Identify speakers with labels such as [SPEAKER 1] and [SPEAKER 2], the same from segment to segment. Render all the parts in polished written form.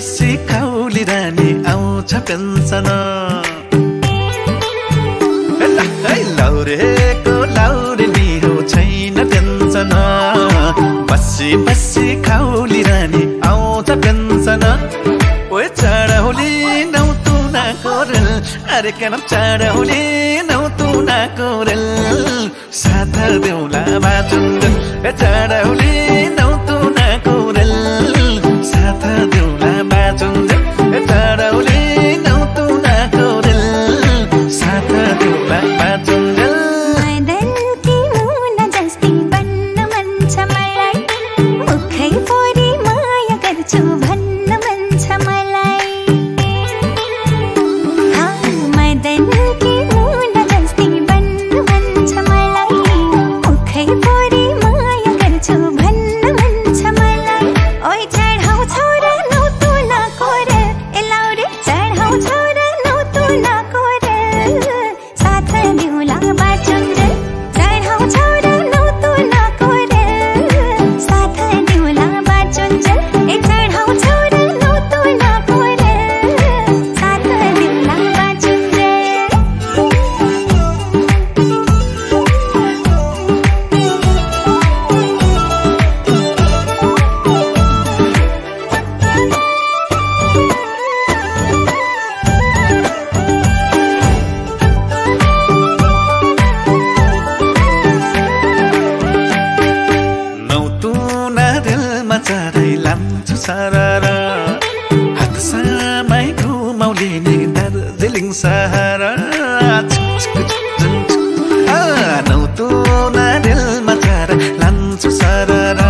[SPEAKER 1] बसी खाउली रानी आउँछ पेन्सन लाउरेको लाउरेली हो छैन टेन्सन बसी बसी खाउली रानी आउँछ पेन्सन ओए चाडौली नौतुना कोरेल अरे केन चाडौली नौतुना कोरेल साथ देउला बाजुन्जल ए चाडौली नौतुना कोरेल साथ देउला बाजुन्जल ए चाडौली नौतुना कोरेल साथ देउला बाजुन्जल
[SPEAKER 2] मदनकी मुना जस्ती बन्न मन छ मलाई मुखै फोरी माया गर्छु भन्न मन छ मलाई मदनकी मुना जस्ती बन्न मन छ मलाई मुखै फोरी माया गर्छु भन्न मन छ मलाई ओइ चढाउ छोरा नौतुना कोरे ए लाउरे चढाउ छोरा नौतुना कोरे साथ देउला बाजुन्जल चढाउ छोरा नौतुना कोरे साथ देउला बाजुन्जल ए चढाउ छोरा नौतुना कोरे साथ देउला बाजुन्जल
[SPEAKER 1] नौतुना रेलमा चढाइ लान्छु सरर हात सामै घुमाउले नि दार्जिलिङ सहर नौतुना रेलमा चढाइ लान्छु सरर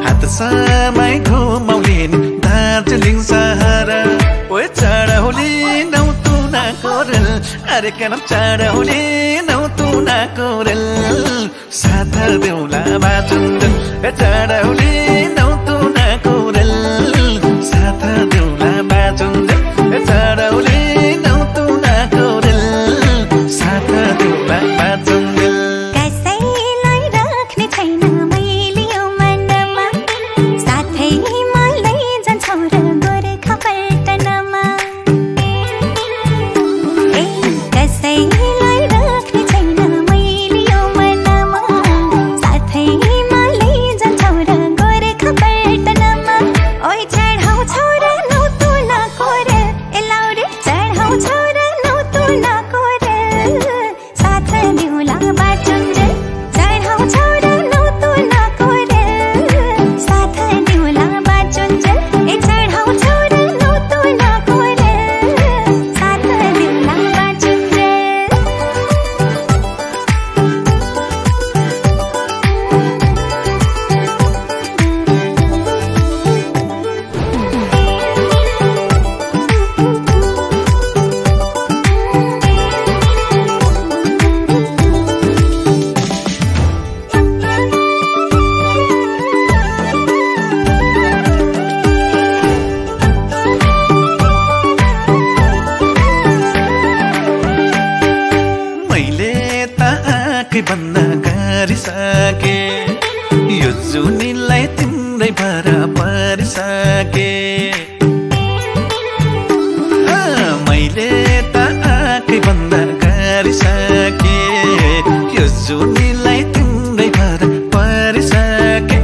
[SPEAKER 1] हात सामै घुमाउले नि दार्जिलिङ सहर ओए चढौली नौतुना कोरेल अरे केन चढौली नौतुना कोरेल साथ देउला बाजुन्जल ए चढौली नौतुना कोरेल साथ देउला बाजुन्जल ए चढौली नौतुना कोरेल साथ देउला बाजुन्जल
[SPEAKER 2] कसैलाई राख्ने छैन मैले यो मनमा साथै मलाई जान्छौ र गोर्खा पल्टनमा ए कसैलाई राख्ने छैन मैले यो मनमा साथै मलाई जान्छौ र गोर्खा पल्टनमा ओइ चढाउ छोरा नौतुना कोरे ए लाउरे चढाउ छोरा नौतुना कोरे साथ देउला बाजुन्जल चढाउ छोरा नौतुना कोरे साथ देउला बाजुन्जल ए चढाउ छोरा नौतुना कोरे साथ देउला बाजुन्जल
[SPEAKER 1] मैले त आँखै बन्द गरिसके यो जुनीलाई तिम्रै भर परिसके मैले त आँखै बन्द गरिसके यो जुनीलाई तिम्रै भर परिसके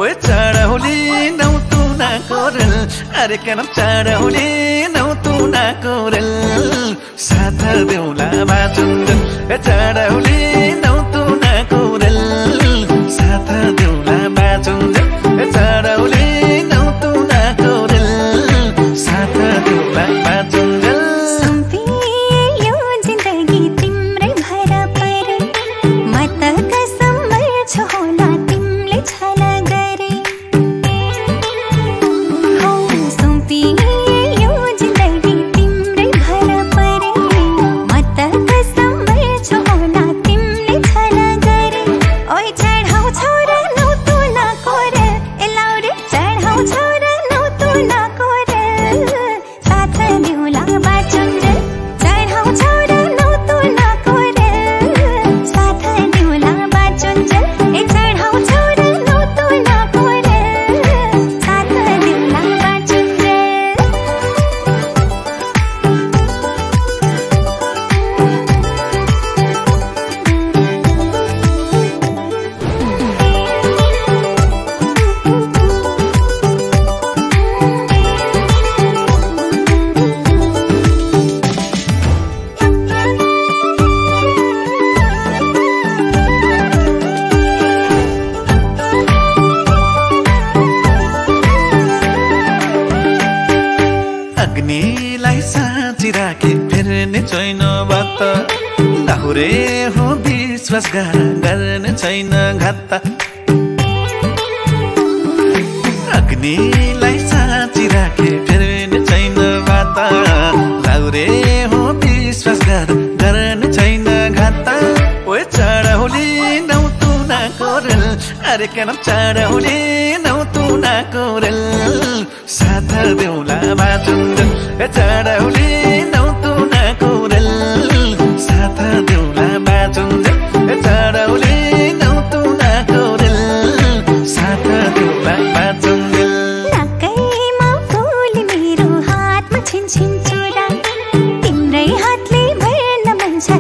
[SPEAKER 1] ओए चढौली नौतुना कोरेल अरे केन चढौली नौतुना कोरेल साथ देउला बाजुन्जल ए चढौली नौतुना कोरेल साथ देउला बाजुन्जल ए चढौली नौतुना कोरेल साथ देउला बाजुन्जल
[SPEAKER 2] सुम्पिए यो जिन्दगी तिम्रै भर परे म त कसम गर्छु होला तिमीले छल गरे हो सुम्पिए यो जिन्दगी तिम्रै भर परे म त कसम गर्छु होला तिमीले
[SPEAKER 1] फेर्ने छैन बात दाहुरे हो विश्वास गर्ने छैन घात अग्निलाई साँची राखे फेर्ने छैन बात दाहुरे हो विश्वास गर्ने छैन घात ओए चढौली नौ तुना कोरल अरे केन चढौली नौ तुना कोरल साथ देउला बाजुन्जल चढौली नौ तुना कोरल साथ देउला बाजुन्जल चढौली नौ तुना कोरल साथ देउला बाजुन्जल
[SPEAKER 2] नाकैमा फुल मेरो हातमा छिनछिन चुरा तिम्रै हातले भर्न मन छ